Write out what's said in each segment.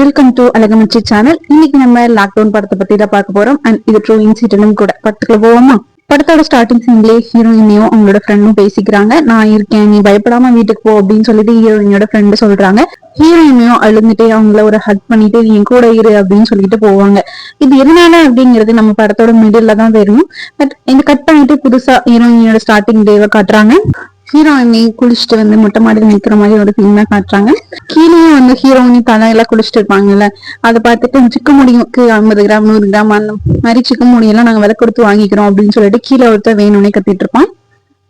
Welcome to அழகமச்சி channel. இன்னைக்கு நம்ம lockdown படத்தை பத்தி தான் பார்க்க போறோம். அண்ட் இது ட்ரூ இன்சிடென்ட் கூட. படத்துக்குள்ள போவோமா? படத்தோட ஸ்டார்டிங் சீன்லயே ஹீரோயினியும் அவங்களோட ஃப்ரெண்டும் பேசிக்கிறாங்க. நான் இருக்கேன், நீ பயப்படாம வீட்டுக்கு போ அப்படின்னு சொல்லிட்டு ஹீரோயினியோட ஃப்ரெண்டு சொல்றாங்க. ஹீரோயினியும் அழுந்துட்டே அவங்கள ஒரு ஹக் பண்ணிட்டு நீ கூட இரு அப்படின்னு சொல்லிட்டு போவாங்க. இது எதனால அப்படிங்கிறது நம்ம படத்தோட மிடில்ல தான் தெரியும். பட் இந்த கட் பண்ணிட்டு புதுசா ஹீரோயினியோட ஸ்டார்டிங் டேவை காட்டுறாங்க. ஹீரோயினி குளிச்சுட்டு வந்து மொட்டை மாடியில் நிக்கிற மாதிரி ஒரு சீன் தான் காட்டுறாங்க. கீழே வந்து ஹீரோயினி தலையெல்லாம் குளிச்சுட்டு இருப்பாங்கல்ல, அதை பார்த்துட்டு சிக்க முடியுக்கு 50 கிராம் 100 கிராம் அந்த மாதிரி சிக்க முடியெல்லாம் நாங்க விலை கொடுத்து வாங்கிக்கிறோம் அப்படின்னு சொல்லிட்டு கீழே ஒருத்தர் வேணும்னே கத்திட்டு இருப்பான்.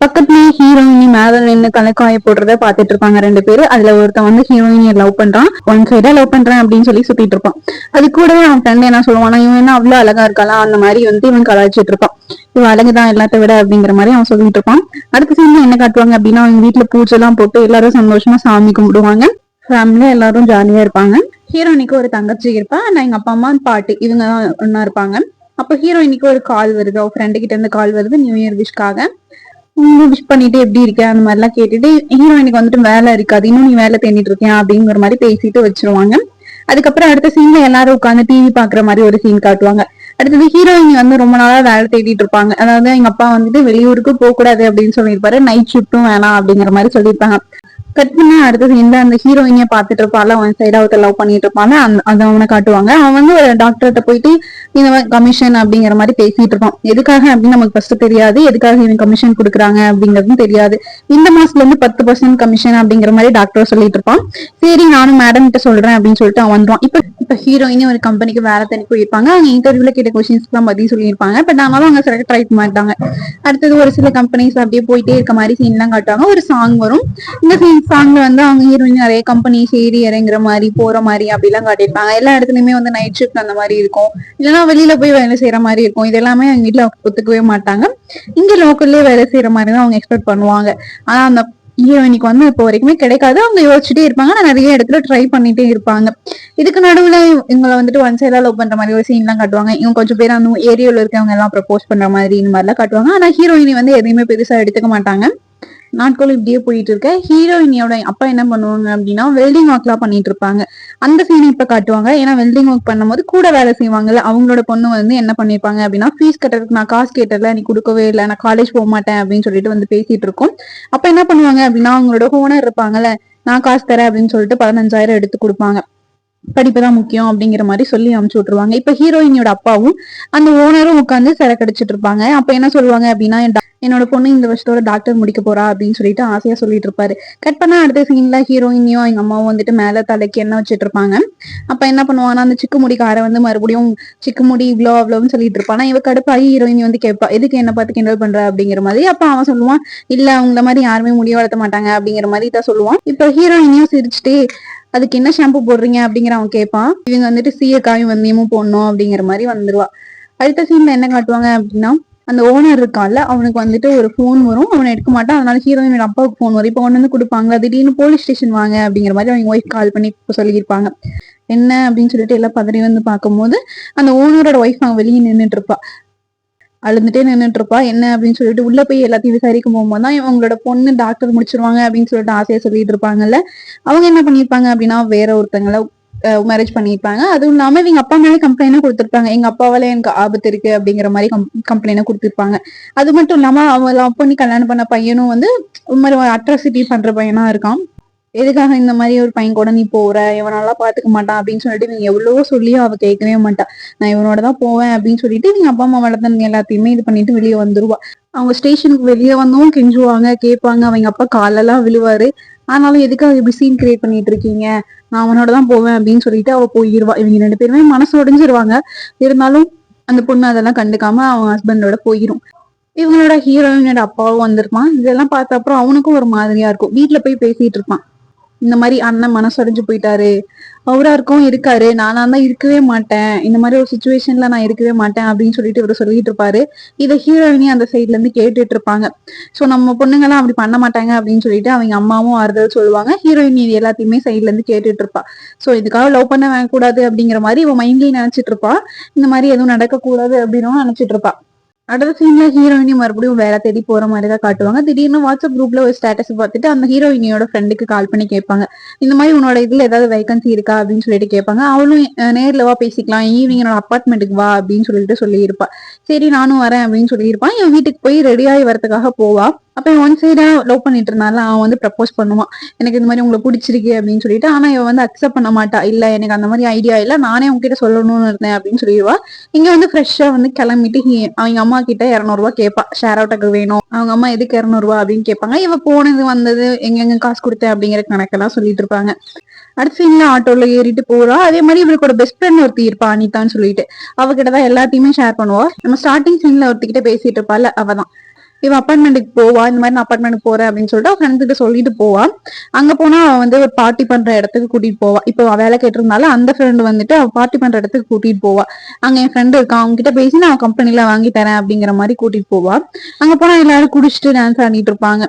பக்கத்துலயே ஹீரோயினி மேல நின்று தலைக்காய போடுறத பாத்துட்டு இருப்பாங்க 2 பேரு. அதுல ஒருத்தன் வந்து ஹீரோயினியை லவ் பண்றான், ஒன் சைடா லவ் பண்றேன் அப்படின்னு சொல்லி சுத்திட்டு இருப்பான். அது கூடவே அவன் ஃப்ரெண்ட் என்ன சொல்லுவானா, இவன் என்ன அவ்வளவு அழகா இருக்கலாம் அந்த மாதிரி வந்து இவன் கலாய்ச்சிட்டு இருப்பான். இவன் அழகுதான் எல்லாத்த விட அப்படிங்கிற மாதிரி அவன் சொல்லிட்டு இருப்பான். அடுத்த சீன்ல என்ன காட்டுவாங்க அப்படின்னா, அவங்க வீட்டுல பூஜை எல்லாம் போட்டு எல்லாரும் சந்தோஷமா சாமி கும்பிடுவாங்க. ஃபேமிலியா எல்லாரும் ஜாலியா இருப்பாங்க. ஹீரோயினிக்கு ஒரு தங்கச்சி இருப்பா, நான் எங்க அப்பா அம்மா பாட்டு இவங்க தான் ஒன்னா இருப்பாங்க. அப்ப ஹீரோயினிக்கு ஒரு கால் வருது, அவ ஃப்ரெண்டு கிட்ட இருந்து கால் வருது நியூ இயர் விஷ் விஷ் பண்ணிட்டு எப்படி இருக்க அந்த மாதிரி எல்லாம் கேட்டுட்டு ஹீரோயினுக்கு வந்துட்டு வேலை இருக்காது, இன்னும் நீ வேலை தேடிட்டு இருக்கியா அப்படிங்கிற மாதிரி பேசிட்டு வச்சிருவாங்க. அதுக்கப்புறம் அடுத்த சீன்ல எல்லாரும் உட்காந்து டிவி பாக்குற மாதிரி ஒரு சீன் காட்டுவாங்க. அடுத்தது ஹீரோயினி வந்து ரொம்ப நாளா வேலை தேடிட்டு இருப்பாங்க. அதாவது எங்க அப்பா வந்துட்டு வெளியூருக்கு போக கூடாது அப்படின்னு சொல்லியிருப்பாரு, நைட் ஷிப்டும் வேணாம் அப்படிங்கிற மாதிரி சொல்லியிருப்பாங்க. கட் பண்ண அடுத்த சீன்ல அந்த ஹீரோயினிய பாத்துட்டு இருப்பாள், அவன் சைடா ஒருத்தர் லவ் பண்ணிட்டு இருப்பான். அதை அவனை காட்டுவாங்க. அவன் வந்து ஒரு டாக்டர்கிட்ட போயிட்டு இந்த மாதிரி கமிஷன் அப்படிங்கிற மாதிரி பேசிட்டு இருப்பான். எதுக்காக அப்படின்னு நமக்கு ஃபர்ஸ்ட் தெரியாது, எதுக்காக இவன் கமிஷன் கொடுக்குறாங்க அப்படிங்கறதும் தெரியாது. இந்த மாசத்துல இருந்து 10% கமிஷன் அப்படிங்கிற மாதிரி டாக்டர் சொல்லிட்டு இருப்பான். சரி நானும் மேடம் கிட்ட சொல்றேன் அப்படின்னு சொல்லிட்டு அவன் வந்துவான். இப்ப ஹீரோயினி ஒரு கம்பெனிக்கு வேலை தேடி போயிருப்பாங்க. அவங்க இன்டர்வியூல கேட்ட கொஸ்டின்ஸ்க்கு எல்லாம் பதில் சொல்லியிருப்பாங்க. பட் ஆனாலும் அவங்க செலக்ட் ட்ரை மாட்டாங்க. அடுத்தது ஒரு சில கம்பெனிஸ் அப்படியே போயிட்டே இருக்க மாதிரி சீன் எல்லாம் காட்டுவாங்க. ஒரு சாங் வரும். இந்த சாங்ல வந்து அவங்க ஹீரோயின் நிறைய கம்பெனிஸ் ஏறி இறங்குற மாதிரி போற மாதிரி அப்படிலாம் காட்டியிருப்பாங்க. எல்லா இடத்துலயுமே வந்து நைட் ஷிஃப்ட் அந்த மாதிரி இருக்கும், இல்லைன்னா வெளியில போய் வேலை செய்யற மாதிரி இருக்கும். இது எல்லாமே அவங்க வீட்டுல ஒத்துக்கவே மாட்டாங்க. இங்க லோக்கல்லே வேலை செய்யற மாதிரி தான் அவங்க எக்ஸ்பெக்ட் பண்ணுவாங்க. ஆனா அந்த ஹீரோயினிக்கு வந்து இப்போ வரைக்குமே கிடைக்காது. அவங்க யோசிச்சுட்டே இருப்பாங்க, நான் நிறைய இடத்துல ட்ரை பண்ணிட்டே இருப்பாங்க. இதுக்கு நடுவுல இவங்களை வந்துட்டு ஒன் சைடா லவ் பண்ற மாதிரி ஒரு சீன் எல்லாம் காட்டுவாங்க. இவங்க கொஞ்சம் பேர் அந்த ஏரியால இருக்கவங்க எல்லாம் ப்ரப்போஸ் பண்ற மாதிரி இந்த மாதிரி எல்லாம் காட்டுவாங்க. ஆனா ஹீரோயினி வந்து எதையுமே பெருசா எடுத்துக்க மாட்டாங்க. நாட்கள் இப்படியே போயிட்டு இருக்க. ஹீரோயினியோட அப்பா என்ன பண்ணுவாங்க அப்படின்னா வெல்டிங் ஒர்க் எல்லாம் பண்ணிட்டு இருப்பாங்க. அந்த சீனை இப்ப காட்டுவாங்க. ஏன்னா வெல்டிங் ஒர்க் பண்ணும்போது கூட வேலை செய்வாங்கல்ல, அவங்களோட பொண்ணு வந்து என்ன பண்ணிருப்பாங்க அப்படின்னா, ஃபீஸ் கட்டுறதுக்கு நான் காசு கேட்டல, நீ கொடுக்கவே இல்லை, நான் காலேஜ் போக மாட்டேன் அப்படின்னு சொல்லிட்டு வந்து பேசிட்டு இருக்கோம். அப்ப என்ன பண்ணுவாங்க அப்படின்னா, அவங்களோட ஓனர் இருப்பாங்கல்ல, நான் காசு தரேன் அப்படின்னு சொல்லிட்டு 15,000 எடுத்து கொடுப்பாங்க. படிப்புதான் முக்கியம் அப்படிங்கிற மாதிரி சொல்லி அமுச்சு விட்டுருவாங்க. இப்ப ஹீரோயினியோட அப்பாவும் அந்த ஓனரும் உட்காந்து சரக்கு அடிச்சிட்டு இருப்பாங்க. அப்ப என்ன சொல்லுவாங்க அப்படின்னா, என்னோட பொண்ணு இந்த வருஷத்தோட டாக்டர் முடிக்க போறா அப்படின்னு சொல்லிட்டு ஆசையா சொல்லிட்டு இருப்பாரு. கட் பண்ணா அடுத்த சீன்ல ஹீரோயினியும் எங்க அம்மாவும் வந்துட்டு மேல தலைக்கு எண்ணெய் வச்சுட்டு இருப்பாங்க. அப்ப என்ன பண்ணுவாங்கன்னா, அந்த சிக்கு முடிக்கார வந்து மறுபடியும் சிக்கு முடி இவ்வளோ அவ்வளோன்னு சொல்லிட்டு இருப்பானா. இவ கடுப்பாகி ஹீரோயினி வந்து கேட்பா, எதுக்கு என்ன பார்த்து கிண்டல் பண்ற அப்படிங்கிற மாதிரி. அப்ப அவன் சொல்லுவான், இல்ல அவங்கள மாதிரி யாருமே முடிய வளர்த்த மாட்டாங்க அப்படிங்கிற மாதிரி தான் சொல்லுவான். இப்ப ஹீரோயினியும் சிரிச்சுட்டே, அதுக்கு என்ன ஷாம்பு போடுறீங்க அப்படிங்கிற அவன் கேட்பான். இவங்க வந்துட்டு சீயக்காயும் வெந்தயமும் போடணும் அப்படிங்கிற மாதிரி வந்துருவா. அடுத்த சீன்ல என்ன காட்டுவாங்க அப்படின்னா, அந்த ஓனர் இருக்கான்ல, அவனுக்கு வந்துட்டு ஒரு போன் வரும். அவனை எடுக்க மாட்டான். அதனால ஹீரோயினோட அப்பாவுக்கு போன் வரும். இப்ப ஒண்ணு வந்து கொடுப்பாங்க. திடீர்னு போலீஸ் ஸ்டேஷன் வாங்க அப்படிங்கிற மாதிரி அவங்க ஒய்ஃப் கால் பண்ணி சொல்லியிருப்பாங்க. என்ன அப்படின்னு சொல்லிட்டு எல்லாம் பதறி வந்து பார்க்கும்போது அந்த ஓனரோட ஒய்ஃப் அவங்க வெளியே நின்றுட்டு இருப்பா, அழுந்துட்டே நின்றுட்டு இருப்பா. என்ன அப்படின்னு சொல்லிட்டு உள்ள போய் எல்லாத்தையும் விசாரிக்கும் போகும்போது தான் இவங்களோட பொண்ணு டாக்டர் முடிச்சிருவாங்க அப்படின்னு சொல்லிட்டு ஆசையா சொல்லிட்டு இருப்பாங்கல்ல. அவங்க என்ன பண்ணிருப்பாங்க அப்படின்னா, வேற ஒருத்தங்களை மேரேஜ் பண்ணிருப்பாங்க. அதுவும் இல்லாம இவங்க அப்பா மேலே கம்ப்ளைண்ட் கொடுத்திருப்பாங்க, எங்க அப்பாவால எனக்கு ஆபத்து இருக்கு அப்படிங்கிற மாதிரி கம்ப்ளைண்ட் கொடுத்திருப்பாங்க. அது மட்டும் இல்லாம அவங்க லவ் பண்ணி கல்யாணம் பண்ண பையனும் வந்து மாதிரி அட்ராசிட்டி பண்ற பையனா இருக்கான். எதுக்காக இந்த மாதிரி ஒரு பையன் கூட நீ போற, இவன் நல்லா பாத்துக்க மாட்டான் அப்படின்னு சொல்லிட்டு இவங்க எவ்வளவோ சொல்லியும் அவ கேட்கவே மாட்டா. நான் இவனோடதான் போவேன் அப்படின்னு சொல்லிட்டு இவங்க அப்பா அம்மா வளர்த்தனுங்க எல்லாத்தையுமே இது பண்ணிட்டு வெளியே வந்துருவா. அவங்க ஸ்டேஷனுக்கு வெளியே வந்தவும் கெஞ்சுவாங்க, கேட்பாங்க. அவங்க அப்பா காலெல்லாம் விழுவாரு. ஆனாலும் எதுக்காக இப்படி சீன் கிரியேட் பண்ணிட்டு இருக்கீங்க, நான் அவனோட தான் போவேன் அப்படின்னு சொல்லிட்டு அவ போயிருவா. இவங்க 2 பேருமே மனசு உடைஞ்சிருவாங்க. இருந்தாலும் அந்த பொண்ணு அதெல்லாம் கண்டுக்காம அவன் ஹஸ்பண்டோட போயிரும். இவங்களோட ஹீரோயினோட அப்பாவும் வந்திருப்பான். இதெல்லாம் பார்த்த அப்புறம் அவனுக்கும் ஒரு மாதிரியா இருக்கும். வீட்டுல போய் பேசிட்டு இருப்பான், இந்த மாதிரி அண்ணன் மனசடைஞ்சு போயிட்டாரு, அவரா இருக்கும் இருக்காரு, நானா தான் இருக்கவே மாட்டேன், இந்த மாதிரி ஒரு சுச்சுவேஷன்ல நான் இருக்கவே மாட்டேன் அப்படின்னு சொல்லிட்டு இவரு சொல்லிட்டு இருப்பாரு. இதை ஹீரோயினி அந்த சைட்ல இருந்து கேட்டுட்டு இருப்பாங்க. சோ நம்ம பொண்ணுங்கெல்லாம் அப்படி பண்ண மாட்டாங்க அப்படின்னு சொல்லிட்டு அவங்க அம்மாவும் ஆறுதல் சொல்லுவாங்க. ஹீரோயினி இது எல்லாத்தையுமே சைட்ல இருந்து கேட்டுட்டு இருப்பா. சோ இதுக்காக லவ் பண்ண வேக்கூடாது அப்படிங்கிற மாதிரி இவன் மைண்ட்லயும் நினைச்சிட்டு இருப்பா. இந்த மாதிரி எதுவும் நடக்க கூடாது அப்படின்னு நினைச்சிட்டு இருப்பா. அடுத்த சீன்ல ஹீரோயினி மறுபடியும் வேலை தேடி போற மாதிரி தான் காட்டுவாங்க. திடீர்னு வாட்ஸ்அப் குரூப்ல ஒரு ஸ்டேட்டஸ் பார்த்துட்டு அந்த ஹீரோயினியோட ஃப்ரெண்டுக்கு கால் பண்ணி கேட்பாங்க. இந்த மாதிரி உன்னோட இதுல ஏதாவது வேகன்சி இருக்கா அப்படின்னு சொல்லிட்டு கேட்பாங்க. அவளும் நேர்ல வா பேசிக்கலாம், ஈவினிங் என்னோட அப்பார்ட்மெண்ட்டுக்கு வா அப்படின்னு சொல்லிட்டு சொல்லியிருப்பா. சரி நானும் வரேன் அப்படின்னு சொல்லியிருப்பான். என் வீட்டுக்கு போய் ரெடி ஆகி வரதுக்காக போவா. அப்ப ஒன் சைடா லவ் பண்ணிட்டு இருந்தால அவன் வந்து ப்ரப்போஸ் பண்ணுவான். எனக்கு இந்த மாதிரி உங்களை பிடிச்சிருக்கு அப்படின்னு சொல்லிட்டு. ஆனா இவன் வந்து அக்செப்ட் பண்ண மாட்டா. இல்ல எனக்கு அந்த மாதிரி ஐடியா இல்ல, நானே உங்ககிட்ட சொல்லணும்னு இருந்தேன் அப்படின்னு சொல்லிடுவா. இங்க வந்து ஃப்ரெஷ்ஷா வந்து கிளம்பிட்டு அவங்க அம்மா கிட்ட 200 ரூபாய் கேட்பா. ஷேர் அவுட்டுக்கு வேணும். அவங்க அம்மா எதுக்கு 200 ரூபாய் அப்படின்னு கேட்பாங்க. இவ போனது வந்தது எங்கெங்க காசு கொடுத்தேன் அப்படிங்கிற கணக்கெல்லாம் சொல்லிட்டு இருப்பாங்க. அடுத்த சீன்ல ஆட்டோல ஏறிட்டு போறா. அதே மாதிரி இவளுக்கு ஒரு பெஸ்ட் ஃப்ரெண்ட் ஒருத்தி இருப்பா, அனிதான்னு சொல்லிட்டு. அவகிட்டதான் எல்லாத்தையுமே ஷேர் பண்ணுவா. நம்ம ஸ்டார்டிங் சீன்ல ஒருத்திக்கிட்ட பேசிட்டு இருப்பால, அவதான். இவ அப்பார்ட்மெண்ட்டுக்கு போவா. இந்த மாதிரி நான் அப்பார்ட்மெண்ட் போறேன் அப்படின்னு சொல்லிட்டு அவ ஃப்ரெண்ட்ஸ் கிட்ட சொல்லிட்டு போவா. அங்க போனா அவ வந்து ஒரு பார்ட்டி பண்ற இடத்துக்கு கூட்டிட்டு போவா. இப்ப அவ வேலை கேட்டிருந்தாலும் அந்த ஃப்ரெண்ட் வந்துட்டு அவ பார்ட்டி பண்ற இடத்துக்கு கூட்டிட்டு போவா. அங்க என் ஃப்ரெண்டு இருக்கான், அவங்க கிட்ட பேசி நான் கம்பெனில வாங்கி தரேன் அப்படிங்கிற மாதிரி கூட்டிட்டு போவா. அங்க போனா எல்லாரும் குடிச்சிட்டு டான்ஸ் ஆடிட்டு இருப்பாங்க.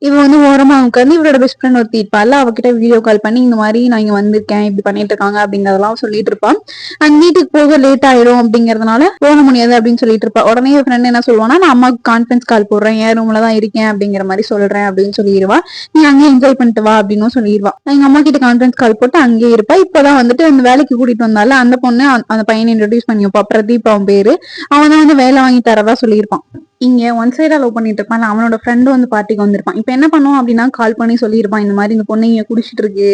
இவ வந்து ஓரமா உட்காந்து இவரோட பெஸ்ட் ஃப்ரெண்ட் ஒருத்தி இருப்பாள், அவகிட்ட வீடியோ கால் பண்ணி இந்த மாதிரி நான் இங்க வந்திருக்கேன், இப்படி பண்ணிட்டு இருக்காங்க அப்படிங்கறதெல்லாம் சொல்லிட்டு இருப்பான். அண்ட் வீட்டுக்கு போக லேட் ஆயிடும் அப்படிங்கறதுனால போக முடியாது அப்படின்னு சொல்லிட்டு இருப்பா. உடனே என் ஃப்ரெண்ட் என்ன சொல்லுவானா, நான் அம்மாவுக்கு கான்ஃபரன்ஸ் கால் போடுறேன், என் ரூம்ல தான் இருக்கேன் அப்படிங்கிற மாதிரி சொல்றேன் அப்படின்னு சொல்லிடுவா. நீ அங்கேயே என்ஜாய் பண்ணிட்டு வா அப்படின்னு சொல்லிடுவா. எங்க அம்மா கிட்ட கான்ஃபரன்ஸ் கால் போட்டு அங்கேயே இருப்பா. இப்பதான் வந்துட்டு அந்த வேலைக்கு கூட்டிட்டு வந்தால அந்த பொண்ணு அந்த பையனை இன்ட்ரடியூஸ் பண்ணி வைப்பா. பிரதீப் அவன் பேரு. அவன் தான் வந்து வேலை வாங்கி தரதா சொல்லியிருப்பான். இங்க ஒன் சைடா லவ் பண்ணிட்டு இருப்பான். அவனோட ஃப்ரெண்டு வந்து பார்ட்டிக்கு வந்திருப்பான். இப்ப என்ன பண்ணுவோம் அப்படின்னா கால் பண்ணி சொல்லியிருப்பான், இந்த மாதிரி இந்த பொண்ணு இங்க குடிச்சிட்டு இருக்கு,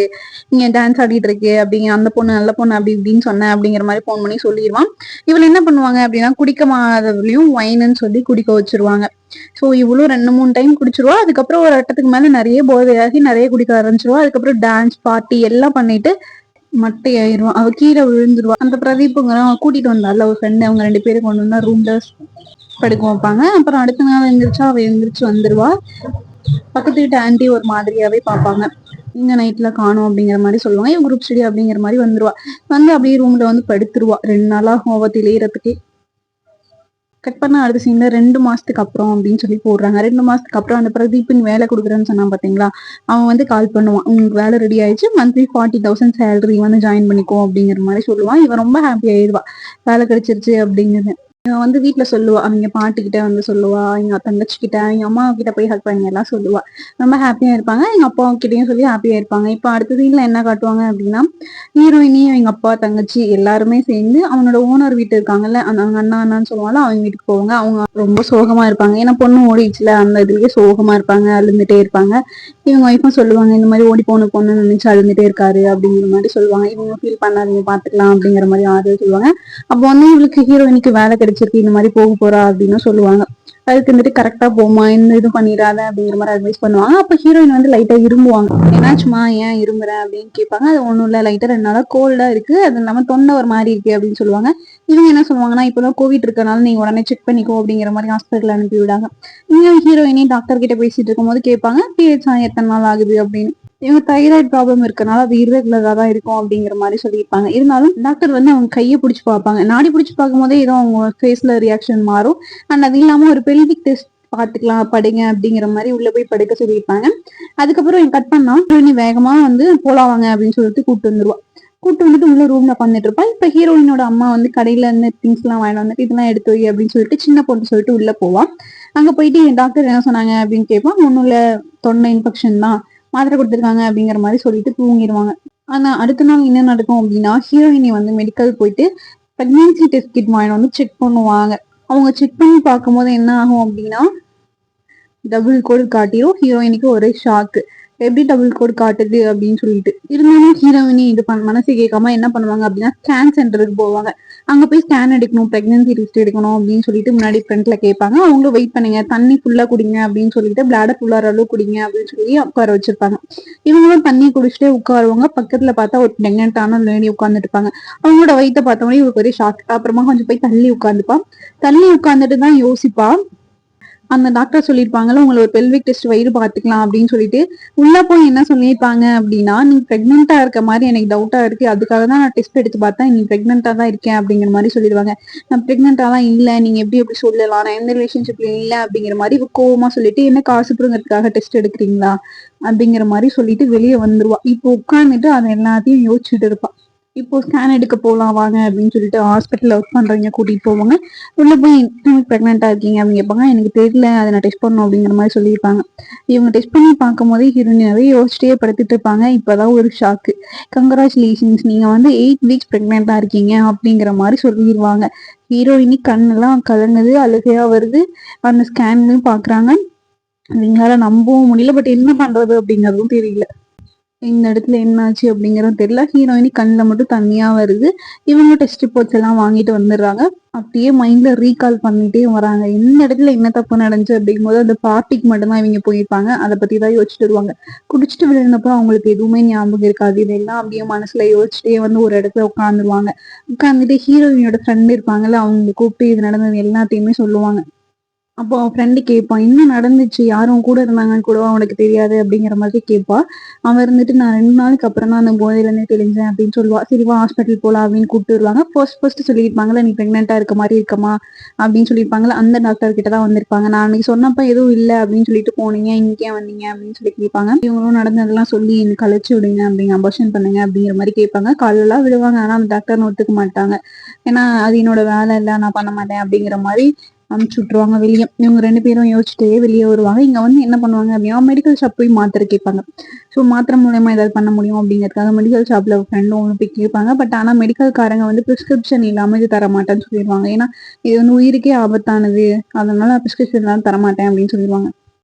இங்க டான்ஸ் ஆடிட்டு இருக்கு அப்படிங்க, அந்த பொண்ணு நல்ல பொண்ணு அப்படி இப்படின்னு சொன்னேன் அப்படிங்கிற மாதிரி போன் பண்ணி சொல்லிடுவான். இவள் என்ன பண்ணுவாங்க அப்படின்னா குடிக்கமாதவளையும் வைனுன்னு சொல்லி குடிக்க வச்சிருவாங்க. சோ இவ்வளவு 2-3 டைம் குடிச்சிருவா. அதுக்கப்புறம் ஒரு இடத்துக்கு மேல நிறைய போதையாகி நிறைய குடிக்க ஆரம்பிச்சிருவா. அதுக்கப்புறம் டான்ஸ் பார்ட்டி எல்லாம் பண்ணிட்டு மட்டை ஆயிரும். அவ கீழே விழுந்துருவா. அந்த பிரதீப்புங்கிறவன் கூட்டிட்டு வந்தால ஒரு ஃப்ரெண்டு, அவங்க 2 பேரும் கொண்டு வந்தா ரூம்ல படுக்க வைப்பாங்க. அப்புறம் அடுத்த நாள் எழுந்திரிச்சா அவ எழுந்திரிச்சு வந்துருவா. பக்கத்து வீட்டு ஆன்டி ஒரு மாதிரியாவே பார்ப்பாங்க. இந்த நைட்ல காணும் அப்படிங்கிற மாதிரி சொல்லுவாங்க. இவங்க குரூப் ஸ்டடி அப்படிங்கிற மாதிரி வந்துருவா. வந்து அப்படியே ரூம்ல வந்து படுத்துருவா. 2 நாளா கோவத்தில் இளையறதுக்கு. கட் பண்ண அடுத்த சீன்ல 2 மாசத்துக்கு அப்புறம் அப்படின்னு சொல்லி போடுறாங்க. 2 மாசத்துக்கு அப்புறம் அந்த பிரதீப்னு வேலை கொடுக்குறேன்னு சொன்னான் பாத்தீங்களா, அவன் வந்து கால் பண்ணுவான். உங்களுக்கு வேலை ரெடி ஆயிடுச்சு, மந்த்லி 40,000 சேலரி வந்து ஜாயின் பண்ணிக்கோ அப்படிங்கிற மாதிரி சொல்லுவான். இவன் ரொம்ப ஹாப்பி ஆயிடுவா, வேலை கிடைச்சிருச்சு அப்படிங்கிறது. இவன் வந்து வீட்டுல சொல்லுவா, அவங்க பாட்டிக்கிட்ட வந்து சொல்லுவா, எங்க தங்கச்சி கிட்ட, எங்க அம்மா கிட்ட போய் ஹெல்ப் பண்ணி எல்லாம் சொல்லுவா. ரொம்ப ஹாப்பியா இருப்பாங்க. எங்க அப்பா கிட்டயும் சொல்லி ஹாப்பியா இருப்பாங்க. இப்ப அடுத்த சீன்ல என்ன காட்டுவாங்க அப்படின்னா, ஹீரோயினியும் எங்க அப்பா தங்கச்சி எல்லாருமே சேர்ந்து அவனோட ஓனர் வீட்டு இருக்காங்கல்ல, அந்த அவங்க அண்ணான்னு சொல்லுவாங்க, அவங்க வீட்டுக்கு போவாங்க. அவங்க ரொம்ப சோகமா இருப்பாங்க. ஏன்னா பொண்ணு ஓடிடுச்சுல, அந்த இதுலயே சோகமா இருப்பாங்க, அழுந்துட்டே இருப்பாங்க. இவங்க ஒய்ஃபும் சொல்லுவாங்க, இந்த மாதிரி ஓடி போன பொண்ணு நினைச்சு அழுந்துட்டே இருக்காரு அப்படிங்கிற மாதிரி சொல்லுவாங்க. இவங்க ஃபீல் பண்ணாதீங்க, பாத்துக்கலாம் அப்படிங்கிற மாதிரி ஆறுதல் சொல்லுவாங்க. அப்போ வந்து இவளுக்கு ஹீரோயினுக்கு வேலை கிடைச்சிருக்கு, இந்த மாதிரி போக போறா அப்படின்னு சொல்லுவாங்க. அதுக்கு வந்துட்டு கரெக்டா போமா, இந்த இது பண்ணிடாத அப்படிங்கிற மாதிரி அட்வைஸ் பண்ணுவாங்க. அப்ப ஹீரோயின் வந்து லைட்டா இரும்புவாங்க. என்னாச்சுமா, ஏன் இரும்புற அப்படின்னு கேட்பாங்க. அது ஒண்ணும் இல்ல, லைட்டா 2 நாளா கோல்டா இருக்கு, அது இல்லாம தொண்டை ஒரு மாதிரி இருக்கு அப்படின்னு சொல்லுவாங்க. இவங்க என்ன சொல்லுவாங்கன்னா, இப்பதான் கோவிட் இருக்கனால நீங்க உடனே செக் பண்ணிக்கோ அப்படிங்கிற மாதிரி ஹாஸ்பிட்டல் அனுப்பி விடாங்க. இங்க ஹீரோயினி டாக்டர் கிட்ட பேசிட்டு இருக்கும் போது கேட்பாங்க, பீரியட்ஸ் எத்தனை நாள் ஆகுது அப்படின்னு. இவங்க தைராய்டு ப்ராப்ளம் இருக்கனால அது இர்ரெகுலரா தான் இருக்கும் அப்படிங்கிற மாதிரி சொல்லியிருப்பாங்க. இருந்தாலும் டாக்டர் வந்து அவங்க கையை பிடிச்சி பார்ப்பாங்க. நாடி பிடிச்சி பார்க்கும் போதே ஏதோ அவங்க ஃபேஸ்ல ரியாக்ஷன் மாறும். அண்ட் அது இல்லாம ஒரு பெல்விக் டெஸ்ட் பாத்துக்கலாம் படுங்க அப்படிங்கிற மாதிரி உள்ள போய் படுக்க சொல்லியிருப்பாங்க. அதுக்கப்புறம் கட் பண்ணா ஹீரோயினி வேகமா வந்து போலாவாங்க அப்படின்னு சொல்லிட்டு கூப்பிட்டு வந்துருவா. கூட்டு வந்துட்டு உள்ள ரூம்ல உட்காந்துட்டு இருப்பா. இப்ப ஹீரோயினோட அம்மா வந்து கடையில இருந்து திங்ஸ் எல்லாம் வாங்கிட்டு வந்துட்டு இதெல்லாம் எடுத்து வை அப்படின்னு சொல்லிட்டு சின்ன பொண்ணு சொல்லிட்டு உள்ள போவா. அங்க போயிட்டு டாக்டர் என்ன சொன்னாங்க அப்படின்னு கேட்பான். ஒண்ணும் இல்ல, தொண்டை இன்ஃபெக்ஷன் தான், மாத்திரை கொடுத்துருக்காங்க அப்படிங்கிற மாதிரி சொல்லிட்டு தூங்கிடுவாங்க. ஆனா அடுத்த நாள் என்ன நடக்கும் அப்படின்னா, ஹீரோயினி வந்து மெடிக்கல் போயிட்டு பிரெக்னன்சி டெஸ்ட் கிட் வாங்கிட்டு வந்து செக் பண்ணுவாங்க. அவங்க செக் பண்ணி பார்க்கும்போது என்ன ஆகும் அப்படின்னா, டபுள் கோடு காட்டியும். ஹீரோயினுக்கு ஒரே ஷாக்கு, எப்படி டபுள் கோட் காட்டுது அப்படின்னு சொல்லிட்டு. இருந்தாலும் ஹீரோயினி இது மனசு கேட்காம என்ன பண்ணுவாங்க அப்படின்னா, ஸ்கேன் சென்டருக்கு போவாங்க. அங்க போய் ஸ்கேன் எடுக்கணும், பிரெக்னன்சி டெஸ்ட் எடுக்கணும் அப்படின்னு சொல்லிட்டு முன்னாடி ஃப்ரெண்ட்ல கேட்பாங்க. அவங்களும் வெயிட் பண்ணுங்க, தண்ணி ஃபுல்லா குடிங்க அப்படின்னு சொல்லிட்டு, பிளாடர் ஃபுல்லா அளவு குடிங்க அப்படின்னு சொல்லி உட்கார வச்சிருப்பாங்க. இவங்களும் தண்ணி குடிச்சிட்டே உட்காருவாங்க. பக்கத்துல பார்த்தா ஒரு பிரெக்னென்டான லேடி உட்கார்ந்துட்டு இருப்பாங்க. அவங்களோட வயிற்ற பார்த்தோன்னே இவருக்கு ஒரே ஷாக். அப்புறமா கொஞ்சம் போய் தள்ளி உட்காந்துப்பா. தள்ளி உட்காந்துட்டு தான் யோசிப்பா, அந்த டாக்டர் சொல்லியிருப்பாங்கல்ல, உங்களை ஒரு பெல்விக் டெஸ்ட் வயிறு பாத்துக்கலாம் அப்படின்னு சொல்லிட்டு. உள்ள போய் என்ன சொல்லியிருப்பாங்க அப்படின்னா, நீங்க பிரெக்னெண்டா இருக்க மாதிரி எனக்கு டவுட்டா இருக்கு, அதுக்காக தான் நான் டெஸ்ட் எடுத்து பார்த்தேன், நீ பிரெக்னெண்டா தான் இருக்கேன் அப்படிங்கிற மாதிரி சொல்லிடுவாங்க. நான் பிரெக்னெண்டா தான் இல்ல, நீங்க எப்படி சொல்லலாம், நான் எந்த ரிலேஷன்ஷிப்ல இல்ல அப்படிங்கிற மாதிரி கோவமா சொல்லிட்டு, என்ன காசு புடுங்கிறதுக்காக டெஸ்ட் எடுக்கிறீங்களா அப்படிங்கிற மாதிரி சொல்லிட்டு வெளியே வந்துருவா. இப்போ உட்கார்ந்துட்டு அதை எல்லாத்தையும் யோசிச்சுட்டு இருப்பா. இப்போ ஸ்கேன் எடுக்க போலாம் வாங்க அப்படின்னு சொல்லிட்டு ஹாஸ்பிட்டல்ல ஒர்க் பண்றவங்க கூட்டிட்டு போவாங்க. உள்ள போய் பிரெக்னெண்டா இருக்கீங்க அப்படின்னு கேட்பாங்க. எனக்கு தெரியல, அதை நான் டெஸ்ட் பண்ணணும் அப்படிங்கிற மாதிரி சொல்லியிருப்பாங்க. இவங்க டெஸ்ட் பண்ணி பார்க்கும் போதே ஹீரோயினாவே யோசிச்சிட்டே படுத்துட்டு இருப்பாங்க. இப்பதான் ஒரு ஷாக்கு. கங்க்ராச்சுலேஷன்ஸ், நீங்க வந்து 8 வீக்ஸ் பிரெக்னெண்டா இருக்கீங்க அப்படிங்கிற மாதிரி சொல்லிடுவாங்க. ஹீரோயினி கண்ணெல்லாம் கலங்குது, அழுகையா வருது. அந்த ஸ்கேன்லயும் பாக்குறாங்க. இவங்களால நம்பவும் முடியல. பட் என்ன பண்றது அப்படிங்கறதும் தெரியல. இந்த இடத்துல என்னாச்சு அப்படிங்கறது தெரியல. ஹீரோயினி கண்ணுல மட்டும் தண்ணியா வருது. இவங்க டெஸ்ட் ரிப்போர்ட்ஸ் எல்லாம் வாங்கிட்டு வந்துடுறாங்க. அப்படியே மைண்ட்ல ரீகால் பண்ணிட்டே வராங்க. இந்த இடத்துல என்ன தப்பு நடந்துச்சு அப்படிங்கும்போது அந்த பார்ட்டிக்கு மட்டும்தான் இவங்க போயிருப்பாங்க. அதை பத்தி தான் யோசிச்சுட்டு வருவாங்க. குடிச்சிட்டு விழுந்தப்போ அவங்களுக்கு எதுவுமே ஞாபகம் இருக்காது. இதெல்லாம் அப்படியே மனசுல யோசிச்சுட்டே வந்து ஒரு இடத்துல உட்காந்துருவாங்க. உட்காந்துட்டு ஹீரோயினியோட ஃப்ரெண்ட் இருப்பாங்கல்ல, அவங்க கூப்பிட்டு இது நடந்தது எல்லாத்தையுமே சொல்லுவாங்க. அப்போ அவன் ஃப்ரெண்டு கேட்பான், என்ன நடந்துச்சு, யாரும் கூட இருந்தாங்கன்னு கூடவா அவனுக்கு தெரியாது அப்படிங்கிற மாதிரி கேட்பா. அவன் இருந்துட்டு, நான் 2 நாளுக்கு அப்புறம் தான் அந்த போதையிலேருந்தே தெளிஞ்சேன் அப்படின்னு சொல்லுவா. சரிவா ஹாஸ்பிட்டல் போலாம் அப்படின்னு கூப்பிட்டு வருவாங்க. ஃபர்ஸ்ட் சொல்லியிருப்பாங்கல்ல, நீ பிரெக்னெண்டா இருக்க மாதிரி இருக்கமா அப்படின்னு சொல்லியிருப்பாங்கல்ல, அந்த டாக்டர் கிட்ட தான் வந்திருப்பாங்க. நான் அன்னைக்கு சொன்னப்ப எதுவும் இல்லை அப்படின்னு சொல்லிட்டு போனீங்க, இன்னைக்கே வந்தீங்க அப்படின்னு சொல்லி கேட்பாங்க. இவங்களும் நடந்ததெல்லாம் சொல்லி எனக்கு கழிச்சு விடுங்க அப்படிங்க, அபார்ஷன் பண்ணுங்க அப்படிங்கிற மாதிரி கேட்பாங்க. காலெல்லாம் விடுவாங்க. ஆனா அந்த டாக்டர்னு ஒத்துக்க மாட்டாங்க. ஏன்னா அது என்னோட வேலை இல்லை, நான் பண்ண மாட்டேன் அப்படிங்கிற மாதிரி அனுப்பிச்சு விட்டுருவாங்க வெளியே. இவங்க 2 பேரும் யோசிச்சுட்டே வெளியே வருவாங்க. இங்க வந்து என்ன பண்ணுவாங்க அப்படின்னா மெடிக்கல் ஷாப் போய் மாத்திரை கேட்பாங்க. ஸோ மாத்திரை மூலயமா ஏதாவது பண்ண முடியும் அப்படிங்கிறதுக்காக மெடிக்கல் ஷாப்ல ஃப்ரெண்டும் ஒன்று போய் கேட்பாங்க. பட் ஆனா மெடிக்கல் காரங்க வந்து பிரிஸ்கிரிப்ஷன் இல்லாம இது தர மாட்டேன்னு சொல்லிடுவாங்க. ஏன்னா இது வந்து உயிருக்கே ஆபத்தானது, அதனால பிரிஸ்கிரிப்ஷன் எல்லாம் தரமாட்டேன் அப்படின்னு சொல்லிடுவாங்க.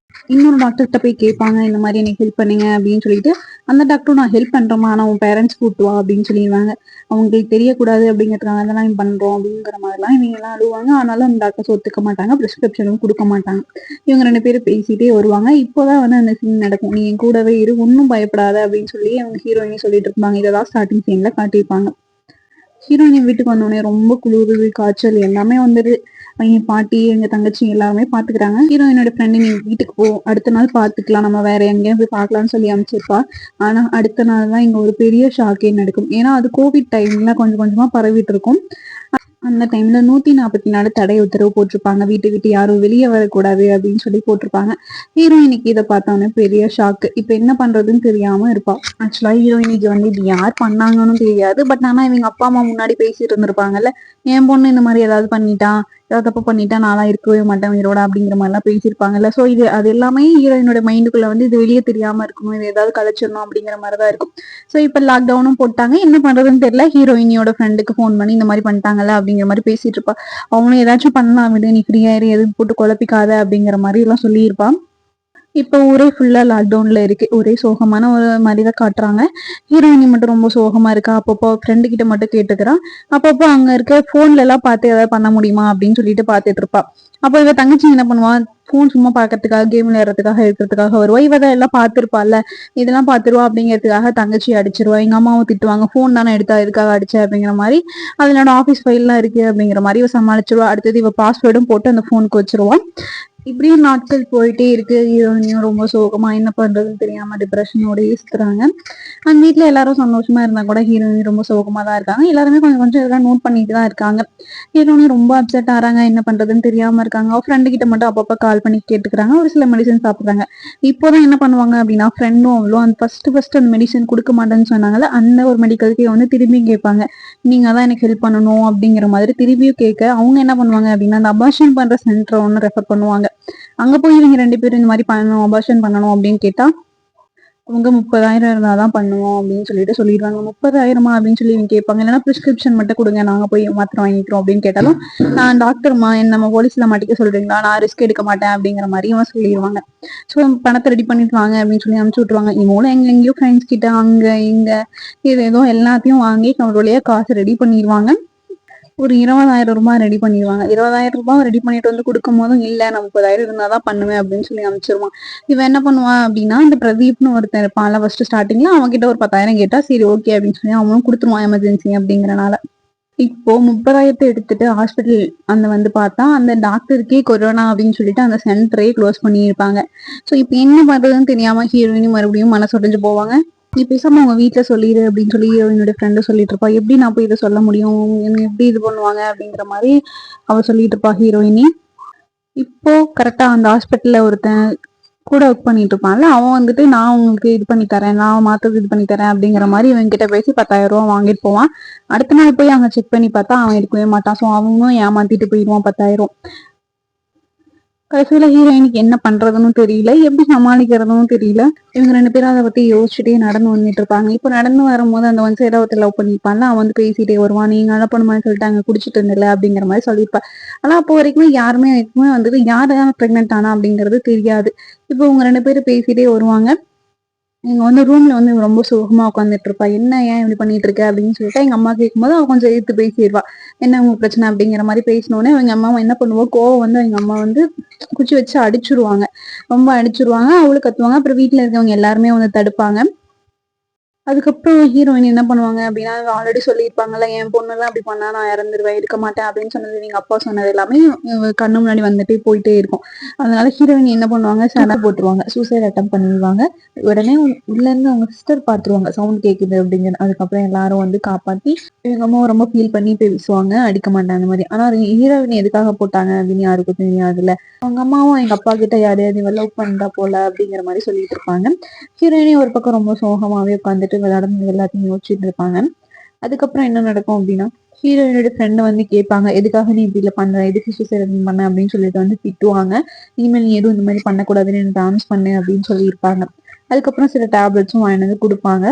இன்னொரு டாக்டர்கிட்ட போய் கேட்பாங்க, இந்த மாதிரி எனக்கு ஹெல்ப் பண்ணுங்க அப்படின்னு சொல்லிட்டு. அந்த டாக்டரும் நான் ஹெல்ப் பண்றேமா, ஆனா உன் பேரண்ட்ஸ் கூட்டு வா அப்படின்னு சொல்லிடுவாங்க. அவங்களுக்கு தெரியக்கூடாது அப்படிங்கிறதுக்காக அதெல்லாம் பண்றோம் அப்படிங்கிற மாதிரிலாம் இவங்க எல்லாம் அழுவாங்க. ஆனாலும் அந்த டாக்டர்ஸ் ஒத்துக்க மாட்டாங்க, பிரிஸ்கிரிப்ஷனும் கொடுக்க மாட்டாங்க. இவங்க 2 பேரும் பேசிட்டே வருவாங்க. இப்போதான் வந்து அந்த சீன் நடக்கும். நீ என் கூடவே இரு, ஒன்னும் பயப்படாத அப்படின்னு சொல்லி அவங்க ஹீரோயினி சொல்லிட்டு இருப்பாங்க. இதெல்லாம் ஸ்டார்டிங் சீன்ல காட்டியிருப்பாங்க. ஹீரோயினி வீட்டுக்கு வந்தோடனே ரொம்ப குளிருது, காய்ச்சல் எல்லாமே வந்துருது. எங்க பாட்டி எங்க தங்கச்சி எல்லாருமே பாத்துக்கிறாங்க. ஹீரோயினோட ஃப்ரெண்டு, நீ வீட்டுக்கு போ, அடுத்த நாள் பாத்துக்கலாம், நம்ம வேற எங்கேயும் போய் பார்க்கலாம்னு சொல்லி அமைச்சிருப்பா. ஆனா அடுத்த நாள் தான் இங்க ஒரு பெரிய ஷாக்கே நடக்கும். ஏன்னா அது கோவிட் டைம்ல கொஞ்சம் கொஞ்சமா பரவிட்டு இருக்கும். அந்த டைம்ல 144 தடை உத்தரவு போட்டிருப்பாங்க. வீட்டை விட்டு யாரும் வெளியே வரக்கூடாது அப்படின்னு சொல்லி போட்டிருப்பாங்க. ஹீரோயினிக்கு இதை பார்த்தோன்னே பெரிய ஷாக்கு. இப்ப என்ன பண்றதுன்னு தெரியாம இருப்பா. ஆக்சுவலா ஹீரோயினிக்கு வந்து இது யார் பண்ணாங்கன்னு தெரியாது. பட் ஆனா இவங்க அப்பா அம்மா முன்னாடி பேசிட்டு இருந்திருப்பாங்கல்ல, என் பொண்ணு இந்த மாதிரி ஏதாவது பண்ணிட்டா, ஏதாவது தப்பு பண்ணிட்டா நான்லாம் இருக்கவே மாட்டேன் உயிரோட அப்படிங்கிற மாதிரி எல்லாம் பேசியிருப்பாங்கல்ல. சோ அது எல்லாமே ஹீரோயினோட மைண்டுக்குள்ள வந்து இது வெளியே தெரியாம இருக்கணும், இது ஏதாவது கலைச்சிடணும் அப்படிங்கிற மாதிரிதான் இருக்கும். சோ இப்ப லாக்டவுனும் போட்டாங்க, என்ன பண்றதுன்னு தெரியல. ஹீரோயினியோட ஃப்ரெண்டுக்கு ஃபோன் பண்ணி இந்த மாதிரி பண்ணிட்டாங்கல்ல அப்படிங்கிற மாதிரி பேசிட்டு இருப்பா. அவனும் ஏதாச்சும் பண்ணலாம் விடு, நீ ஃப்ரீயா இரு, எதுவும் போட்டு குழப்பிக்காத அப்படிங்கிற மாதிரி எல்லாம் சொல்லியிருப்பான். இப்போ ஊரே ஃபுல்லா லாக்டவுன்ல இருக்கு. ஒரே சோகமான ஒரு மாதிரிதான் காட்டுறாங்க. ஹீரோயினி மட்டும் ரொம்ப சோகமா இருக்கா. அப்பப்போ ஃப்ரெண்டு கிட்ட மட்டும் கேட்டுக்கிறான். அப்பப்போ அங்க இருக்க போன்ல எல்லாம் பார்த்து ஏதாவது பண்ண முடியுமா அப்படின்னு சொல்லிட்டு பாத்துட்டு இருப்பா. அப்போ இவ தங்கச்சி என்ன பண்ணுவான், போன் சும்மா பாக்கிறதுக்காக, கேம் விளையாடுறதுக்காக, இருக்கிறதுக்காக வருவா. இவதான் எல்லாம் பாத்துருப்பால, இதெல்லாம் பாத்துருவா அப்படிங்கிறதுக்காக தங்கச்சி அடிச்சிருவா. எங்க அம்மாவும் திட்டுவாங்க, போன் தானே எடுத்தா எதுக்காக அடிச்ச அப்படிங்கிற மாதிரி. அது என்னோட ஆபீஸ் ஃபைல் எல்லாம் இருக்கு அப்படிங்கிற மாதிரி இவ சமாளிச்சிருவா. அடுத்தது இவ பாஸ்வேர்டும் போட்டு அந்த போனுக்கு வச்சிருவான். இப்படியும் நாட்கள் போயிட்டே இருக்கு. ஹீரோயினியும் ரொம்ப சோகமா என்ன பண்றதுன்னு தெரியாம டிப்ரெஷனோட இருக்கிறாங்க. அந்த வீட்டுல எல்லாரும் சந்தோஷமா இருந்தா கூட ஹீரோயினி ரொம்ப சோகமா தான் இருக்காங்க. எல்லாருமே கொஞ்சம் கொஞ்சம் இதெல்லாம் நோட் பண்ணிட்டு தான் இருக்காங்க. ஹீரோயினி ரொம்ப அப்செட் ஆறாங்க, என்ன பண்றதுன்னு தெரியாம இருக்காங்க. அவ ஃப்ரெண்டு கிட்ட மட்டும் அப்பப்ப கால் பண்ணி கேட்டுக்கிறாங்க. ஒரு சில மெடிசன் சாப்பிடுறாங்க. இப்போதான் என்ன பண்ணுவாங்க அப்படின்னா ஃப்ரெண்டும் அவ்வளோ அந்த ஃபர்ஸ்ட் அந்த மெடிசன் கொடுக்க மாட்டேன்னு சொன்னாங்கல்ல, அந்த ஒரு மெடிக்கலுக்கே வந்து திரும்பி கேட்பாங்க, நீங்க தான் எனக்கு ஹெல்ப் பண்ணணும் அப்படிங்கிற மாதிரி திரும்பியும் கேட்க, அவங்க என்ன பண்ணுவாங்க அப்படின்னா அந்த அபார்ஷன் பண்ற சென்டரை ஒன்று ரெஃபர் பண்ணுவாங்க. அங்க போய் இவங்க 2 பேரும் இந்த மாதிரி பண்ணணும், அபார்ஷன் பண்ணணும் அப்படின்னு கேட்டா அவங்க 30,000 இருந்தாதான் பண்ணுவோம் அப்படின்னு சொல்லிட்டு சொல்லிடுவாங்க. 30,000 அப்படின்னு சொல்லி இவங்க கேட்பாங்க. இல்லைன்னா பிரிஸ்கிரிப்ஷன் மட்டும் கொடுங்க, நாங்க போய் மாத்திரம் வாங்கிக்கிறோம் அப்படின்னு கேட்டாலும், நான் டாக்டர்மா, என்ன நம்ம போலீஸ்ல மாட்டிக்க சொல்றீங்களா, நான் ரிஸ்க் எடுக்க மாட்டேன் அப்படிங்கிற மாதிரி இவன் சொல்லிடுவாங்க. ஸோ பணத்தை ரெடி பண்ணிட்டு வாங்க அப்படின்னு சொல்லி அனுப்பிச்சு விட்டுருவாங்க. இவங்களும் எங்கெங்கயோ ஃப்ரெண்ட்ஸ் கிட்ட அங்க இங்க இது ஏதோ எல்லாத்தையும் வாங்கி அவருடைய காசு ரெடி பண்ணிடுவாங்க. ஒரு 20,000 ரூபாய் ரெடி பண்ணிடுவாங்க. 20,000 ரூபாய் ரெடி பண்ணிட்டு வந்து கொடுக்கும் போதும் இல்ல, நான் 30,000 இருந்தாதான் பண்ணுவேன் அப்படின்னு சொல்லி அமைச்சிருவான். இவன் என்ன பண்ணுவான் அப்படின்னா, இந்த பிரதீப்னு ஒருத்தன் இருப்பான்ல ஃபர்ஸ்ட் ஸ்டார்டிங்ல, அவன் கிட்ட ஒரு 10,000 கேட்டா சரி ஓகே அப்படின்னு சொல்லி அவனும் கொடுத்துருவான் எமர்ஜென்சி அப்படிங்கறனால. இப்போ 30,000 எடுத்துட்டு ஹாஸ்பிட்டல் அந்த வந்து பார்த்தா அந்த டாக்டருக்கே கொரோனா அப்படின்னு சொல்லிட்டு அந்த சென்டரே க்ளோஸ் பண்ணியிருப்பாங்க. ஸோ இப்போ என்ன பண்றதுன்னு தெரியாம ஹீரோயினி மறுபடியும் மனசுடைஞ்சு போவாங்க. நீ பேசாம உங்க வீட்டுல சொல்லிடு அப்படின்னு சொல்லி என்னோட ஃப்ரெண்டு சொல்லிட்டு இருப்பா. எப்படி நான் போய் இதை சொல்ல முடியும், என்ன எப்படி இது பண்ணுவாங்க அப்படிங்கிற மாதிரி அவ சொல்லிட்டு இருப்பா ஹீரோயினி. இப்போ கரெக்டா அந்த ஹாஸ்பிட்டல்ல ஒருத்தன் கூட ஒர்க் பண்ணிட்டு இருப்பான்ல, அவன் வந்துட்டு நான் உங்களுக்கு இது பண்ணி தரேன், நான் மாத்தது இது பண்ணி தரேன் அப்படிங்கிற மாதிரி இவன் கிட்ட பேசி 10,000 வாங்கிட்டு போவான். அடுத்த நாள் போய் அங்க செக் பண்ணி பார்த்தா அவன் எடுக்கவே மாட்டான். ஸோ அவனும் ஏமாத்திட்டு போயிடுவான் 10,000. கடைசியில ஹீரோயினுக்கு என்ன பண்றதுன்னு தெரியல, எப்படி சமாளிக்கிறதுன்னு தெரியல. இவங்க 2 பேரும் அதை பத்தி யோசிச்சுட்டே நடந்து வந்துட்டு இருப்பாங்க. இப்போ நடந்து வரும்போது அந்த ஒன் சைடா ஒருத்தர் லவ் பண்ணிருப்பான்ல, அவன் வந்து பேசிட்டே வருவான், நீங்க நல்ல பொண்ணுமான்னு சொல்லிட்டு அங்க குடிச்சிட்டு இருந்தில்ல அப்படிங்கிற மாதிரி சொல்லியிருப்பா. ஆனா அப்போ வரைக்குமே யாருமே வந்துட்டு யாரு பிரெக்னென்ட் ஆனா அப்படிங்கிறது தெரியாது. இப்போ இவங்க 2 பேரும் பேசிட்டே வருவாங்க. இங்க வந்து ரூம்ல வந்து ரொம்ப சோகமா உட்காந்துட்டு இருப்பா. என்ன ஏன் இப்படி பண்ணிட்டு இருக்க அப்படின்னு சொல்லிட்டு எங்க அம்மா கேட்கும்போது அவ கொஞ்சம் எதிர்த்து பேசிடுவா. என்ன உங்க பிரச்சனை அப்படிங்கிற மாதிரி பேசினோடனே எங்க அம்மா என்ன பண்ணுவோம், கோவம் வந்து எங்க அம்மா வந்து குச்சி வச்சு அடிச்சிருவாங்க. ரொம்ப அடிச்சிருவாங்க. அவளும் கத்துவாங்க. அப்புறம் வீட்டுல இருக்கவங்க எல்லாருமே வந்து தடுப்பாங்க. அதுக்கப்புறம் ஹீரோயின் என்ன பண்ணுவாங்க அப்படின்னா, ஆல்ரெடி சொல்லியிருப்பாங்கல்ல, என் பொண்ணுலாம் அப்படி பண்ணா நான் இறந்துருவேன், இருக்க மாட்டேன் அப்படின்னு சொன்னது எங்க அப்பா சொன்னது எல்லாமே கண்ணு முன்னாடி வந்துட்டு போயிட்டே இருக்கும். அதனால ஹீரோயின் என்ன பண்ணுவாங்க, சண்டை போட்டுருவாங்க, சூசைட் அட்டம் பண்ணிடுவாங்க. உடனே உள்ள இருந்து அவங்க சிஸ்டர் பாத்துருவாங்க சவுண்ட் கேக்குது அப்படிங்கிற. அதுக்கப்புறம் எல்லாரும் வந்து காப்பாத்தி எங்க அம்மா ரொம்ப ஃபீல் பண்ணி பேசுவாங்க, அடிக்க மாட்டாங்க அந்த மாதிரி. ஆனா ஹீரோயின் எதுக்காக போட்டாங்க அப்படின்னு யாருக்கும் தெரியாதுல்ல. அவங்க அம்மாவும் எங்க அப்பா கிட்ட யாரையாவது இவ லவ் பண்றா போல அப்படிங்கிற மாதிரி சொல்லிட்டு இருப்பாங்க. ஹீரோயினே ஒரு பக்கம் ரொம்ப சோகமாவே உட்காந்துட்டு நடந்தது எல்லாத்தையும் யோசிச்சுட்டு இருப்பாங்க. அதுக்கப்புறம் என்ன நடக்கும் அப்படின்னா, ஹீரோயினோட ஃப்ரெண்ட் வந்து கேட்பாங்க, எதுக்காக நீ இப்படி பண்ற, எதுக்கு சூசைட் பண்ண அப்படின்னு சொல்லிட்டு வந்து திட்டுவாங்க. இனிமேல் நீ எதுவும் இந்த மாதிரி பண்ணக்கூடாதுன்னு எனக்கு டான்ஸ் பண்ணு அப்படின்னு சொல்லியிருப்பாங்க. அதுக்கப்புறம் சில டேப்லெட்ஸும் வாங்கிட்டு வந்து கொடுப்பாங்க.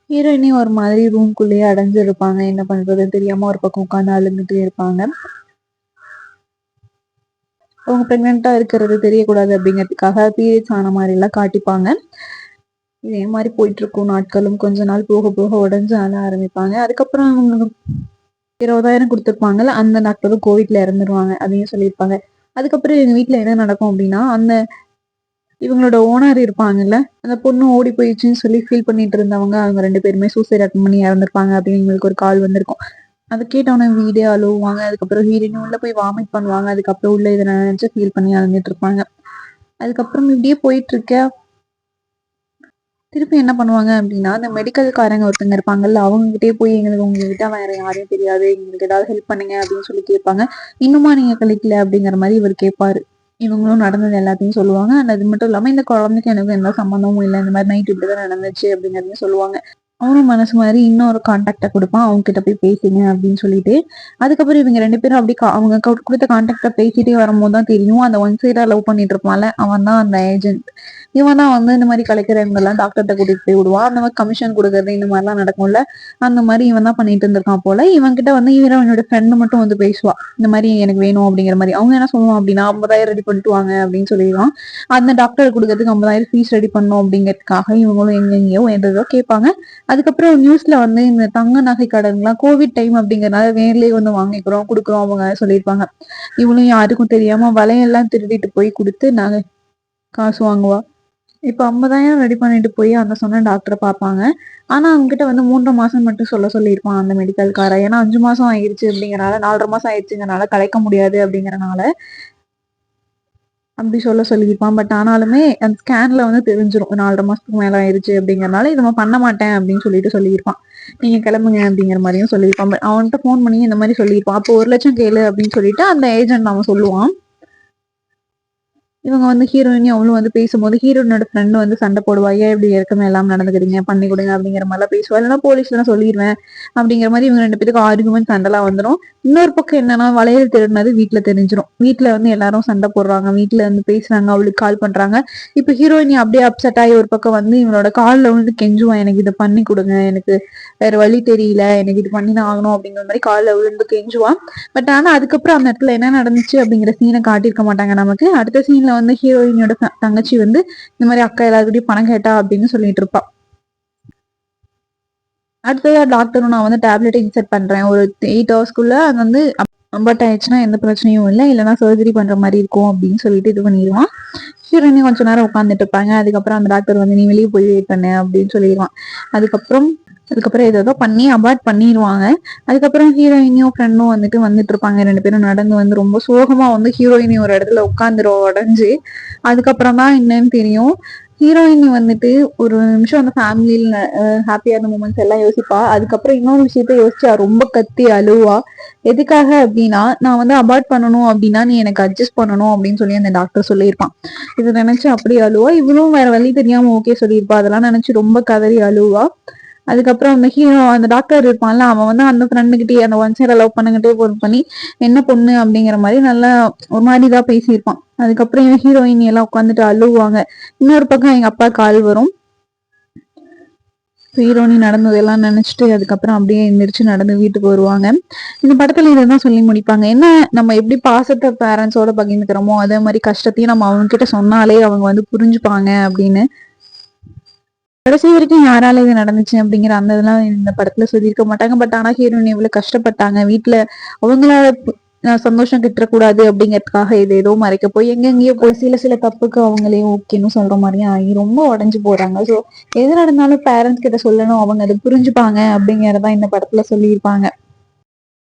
ஹீரோயினே ஒரு மாதிரி ரூம்குள்ளேயே அடைஞ்சிருப்பாங்க. என்ன பண்றது தெரியாம ஒரு பக்கம் உட்காந்து அழுந்துட்டே இருப்பாங்க. அவங்க பிரெக்னெண்டா இருக்கிறது தெரியக்கூடாது அப்படிங்கிறதுக்காக பீரியட்ஸ் ஆன மாதிரி எல்லாம் காட்டிப்பாங்க. இதே மாதிரி போயிட்டு இருக்கும் நாட்களும். கொஞ்ச நாள் போக போக உடஞ்சு ஆள ஆரம்பிப்பாங்க. அதுக்கப்புறம் அவங்க 20,000 கொடுத்துருப்பாங்கல்ல, அந்த டாக்டரும் கோவிட்ல இறந்துருவாங்க, அதையும் சொல்லியிருப்பாங்க. அதுக்கப்புறம் எங்க வீட்டுல என்ன நடக்கும் அப்படின்னா, அந்த இவங்களோட ஓனர் இருப்பாங்கல்ல, அந்த பொண்ணு ஓடி போயிடுச்சுன்னு சொல்லி ஃபீல் பண்ணிட்டு இருந்தவங்க அவங்க 2 பேருமே சூசைட் அட்டன் பண்ணி இறந்துருப்பாங்க அப்படின்னு எங்களுக்கு ஒரு கால் வந்திருக்கும். அதை கேட்டவொடனே வீடே அழுவாங்க. அதுக்கப்புறம் ஹீரோயின் உள்ள போய் வாமிட் பண்ணுவாங்க. அதுக்கப்புறம் உள்ள இதை நினைச்சு ஃபீல் பண்ணி அழுந்துட்டு இருப்பாங்க. அதுக்கப்புறம் இப்படியே போயிட்டு இருக்க திருப்பி என்ன பண்ணுவாங்க அப்படின்னா, அந்த மெடிக்கல்காரங்க ஒருத்தங்க இருப்பாங்கல்ல, அவங்ககிட்டயே போய் எங்களுக்கு உங்ககிட்ட வேற யாரையும் தெரியாது, எங்களுக்கு ஏதாவது ஹெல்ப் பண்ணுங்க அப்படின்னு சொல்லி கேட்பாங்க. இன்னுமா நீங்க கழிக்கல அப்படிங்கிற மாதிரி இவர் கேட்பாரு. இவங்களும் நடந்தது எல்லாத்தையும் சொல்லுவாங்க. அண்ட் அது மட்டும் இல்லாம இந்த குழந்தைக்கு எனக்கு எந்த சம்மந்தமும் இல்லை, இந்த மாதிரி நைட் இப்படிதான் நடந்துச்சு அப்படிங்கறதையும் சொல்லுவாங்க. அவனும் மனசு மாதிரி இன்னொரு கான்டாக்ட கொடுப்பான், அவங்க கிட்ட போய் பேசுங்க அப்படின்னு சொல்லிட்டு. அதுக்கப்புறம் இவங்க 2 பேரும் அப்படி அவங்க கொடுத்த கான்டாக்ட பேசிட்டே வரும்போது தான் தெரியும், அந்த ஒன் சைடா லவ் பண்ணிட்டு இருப்பான்ல, அவன் தான் அந்த ஏஜென்ட். இவன் தான் வந்து இந்த மாதிரி கலைக்கிறவங்க எல்லாம் டாக்டர்கிட்ட கூட்டிட்டு போய் விடுவான். அந்த மாதிரி கமிஷன் கொடுக்கறது இந்த மாதிரிலாம் நடக்கும்ல, அந்த மாதிரி இவன் தான் பண்ணிட்டு இருந்திருக்கான் போல. இவன் கிட்ட வந்து ஹீரோயினோட ஃப்ரெண்டு மட்டும் வந்து பேசுவா, இந்த மாதிரி எனக்கு வேணும் அப்படிங்கிற மாதிரி. அவங்க என்ன சொல்லுவான் அப்படின்னா, 50,000 ரெடி பண்ணிட்டு வாங்க அப்படின்னு சொல்லிடுவான். அந்த டாக்டர் கொடுக்கறதுக்கு 50,000 ஃபீஸ் ரெடி பண்ணும் அப்படிங்கிறதுக்காக இவங்களும் எங்கெங்கயோ எதோ கேட்பாங்க. அதுக்கப்புறம் நியூஸ்ல வந்து இந்த தங்க நகை கடன்லாம் கோவிட் டைம் அப்படிங்கறதுனால வேர்லயே வந்து வாங்கிக்கிறோம் கொடுக்குறோம் அவங்க சொல்லியிருப்பாங்க. இவளும் யாருக்கும் தெரியாம வலையெல்லாம் திருடிட்டு போய் கொடுத்து நகை காசு வாங்குவா. இப்ப 50,000 ரெடி பண்ணிட்டு போய் அந்த சொன்ன டாக்டரை பார்ப்பாங்க. ஆனா அவங்ககிட்ட வந்து 3 மாசம் மட்டும் சொல்லியிருப்பான் அந்த மெடிக்கல்காரன். ஏன்னா 5 மாசம் ஆயிடுச்சு அப்படிங்கறனால, 4.5 மாசம் ஆயிடுச்சுங்கனால கலைக்க முடியாது அப்படிங்கறனால அப்படி சொல்லியிருப்பான். பட் ஆனாலுமே அந்த ஸ்கேன்ல வந்து தெரிஞ்சிரும் 4.5 மாசத்துக்கு மேல ஆயிருச்சு அப்படிங்கறனால இதை பண்ண மாட்டேன் அப்படின்னு சொல்லியிருப்பான். நீங்க கிளம்புங்க அப்படிங்கிற மாதிரியும் சொல்லியிருப்பான். அவன்கிட்ட போன் பண்ணி இந்த மாதிரி சொல்லியிருப்பான். அப்போ 1,00,000 கேளு அப்படின்னு சொல்லிட்டு அந்த ஏஜென்ட் அவன் சொல்லுவான். இவங்க வந்து ஹீரோயினி அவளும் வந்து பேசும்போது ஹீரோயினோட ஃப்ரெண்டு வந்து சண்டை போடுவா, ஏன் இப்படி இறக்கமே எல்லாம் நடந்துக்கிறீங்க, பண்ணி கொடுங்க அப்படிங்கிற மாதிரிலாம் பேசுவா. இல்லைன்னா போலீஸ்லாம் சொல்லிடுவேன் அப்படிங்கிற மாதிரி இவங்க 2 பேருக்கு ஆர்குமெண்ட் சண்டைலாம் வந்துடும். இன்னொரு பக்கம் என்னன்னா, வளையல் திருடினது வீட்டுல தெரிஞ்சிடும். வீட்டுல வந்து எல்லாரும் சண்டை போடுறாங்க, வீட்டுல வந்து பேசுறாங்க, அவளுக்கு கால் பண்றாங்க. இப்ப ஹீரோயினி அப்படியே அப்செட் ஆகி ஒரு பக்கம் வந்து இவனோட காலில் வந்து கெஞ்சுவான், எனக்கு இதை பண்ணி கொடுங்க, எனக்கு வேற வழி தெரியல, எனக்கு இது பண்ணிதான் ஆகணும் அப்படிங்கிற மாதிரி காலில் விழுந்து கெஞ்சுவான். பட் ஆனா அதுக்கப்புறம் அந்த இடத்துல என்ன நடந்துச்சு அப்படிங்கிற சீனை காட்டியிருக்க மாட்டாங்க நமக்கு. அடுத்த சீன்ல வந்து ஹீரோயினோட தங்கச்சி வந்து இந்த மாதிரி அக்கா எல்லாருக்கிட்டையும் பணம் கேட்டா அப்படின்னு சொல்லிட்டு இருப்பா. அடுத்ததா டாக்டரும் நான் வந்து டேப்லெட் இன்செர்ட் பண்றேன், ஒரு 8 ஹவர்ஸ்க்குள்ள அது வந்து அபார்ட் ஆயிடுச்சுன்னா எந்த பிரச்சனையும் இல்லை, இல்லைன்னா சர்ஜரி பண்ற மாதிரி இருக்கும் அப்படின்னு சொல்லிட்டு இது பண்ணிடுவான். ஹீரோயினி கொஞ்ச நேரம் உட்காந்துட்டு இருப்பாங்க. அதுக்கப்புறம் அந்த டாக்டர் வந்து நீ வெளியே போய் வெயிட் பண்ணு அப்படின்னு சொல்லிடுவான். அதுக்கப்புறம் ஏதோ பண்ணி அபார்ட் பண்ணிடுவாங்க. அதுக்கப்புறம் ஹீரோயினியும் ஃப்ரெண்டும் வந்துட்டு இருப்பாங்க. 2 பேரும் நடந்து வந்து ரொம்ப சோகமா வந்து ஹீரோயினி ஒரு இடத்துல உட்காந்துரும் உடஞ்சு. அதுக்கப்புறம் தான் என்னன்னு தெரியும், ஹீரோயின் வந்துட்டு ஒரு நிமிஷம் அந்த ஃபேமிலியில ஹாப்பியான மூமெண்ட்ஸ் எல்லாம் யோசிப்பா. அதுக்கப்புறம் இன்னொரு விஷயத்த யோசிச்சா ரொம்ப கத்தி அழுவா. எதுக்காக அப்படின்னா, நான் வந்து அபார்ட் பண்ணணும் அப்படின்னா நீ எனக்கு அட்ஜஸ்ட் பண்ணணும் அப்படின்னு சொல்லி அந்த டாக்டர் சொல்லியிருப்பான். இதை நினைச்சு அப்படி அழுவா. இவளும் வேற வழி தெரியாம ஓகே சொல்லியிருப்பா. அதெல்லாம் நினைச்சு ரொம்ப கதறி அழுவா. அதுக்கப்புறம் அந்த ஹீரோ அந்த டாக்டர் இருப்பான்ல, அவன் வந்து அந்த ஃப்ரெண்டுகிட்டயே அந்த ஒன் சைட லவ் பண்ணுங்கிட்டே ஃபோன் பண்ணி என்ன பொண்ணு அப்படிங்கிற மாதிரி நல்லா ஒரு மாதிரிதான் பேசியிருப்பான். அதுக்கப்புறம் இவன் ஹீரோயின் எல்லாம் உட்காந்துட்டு அழுவாங்க. இன்னொரு பக்கம் எங்க அப்பா கால் வரும். ஹீரோனி நடந்ததெல்லாம் நினைச்சிட்டு அதுக்கப்புறம் அப்படியே எந்திரிச்சு நடந்து வீட்டுக்கு வருவாங்க. இந்த படத்துல இதைதான் சொல்லி முடிப்பாங்க. என்ன, நம்ம எப்படி பாசத்தை பேரண்ட்ஸோட பகிர்ந்துக்கிறோமோ அதே மாதிரி கஷ்டத்தையும் நம்ம அவங்க கிட்ட சொன்னாலே அவங்க வந்து புரிஞ்சுப்பாங்க அப்படின்னு. கடைசி வரைக்கும் யாரால இது நடந்துச்சு அப்படிங்கிற அந்த இதெல்லாம் இந்த படத்துல சொல்லியிருக்க மாட்டாங்க. பட் ஆனா ஹீரோயின் எவ்வளவு கஷ்டப்பட்டாங்க, வீட்டுல அவங்களால சந்தோஷம் கிட்டக்கூடாது அப்படிங்கறதுக்காக இது ஏதோ மறைக்க போய் எங்கெங்கயோ போய் சில சில தப்புக்கு அவங்களே ஓகேன்னு சொல்ற மாதிரியும் ஆகி ரொம்ப உடஞ்சு போறாங்க. சோ எது நடந்தாலும் பேரண்ட்ஸ் கிட்ட சொல்லணும், அவங்க அதை புரிஞ்சுப்பாங்க அப்படிங்கறதான் இந்த படத்துல சொல்லியிருப்பாங்க.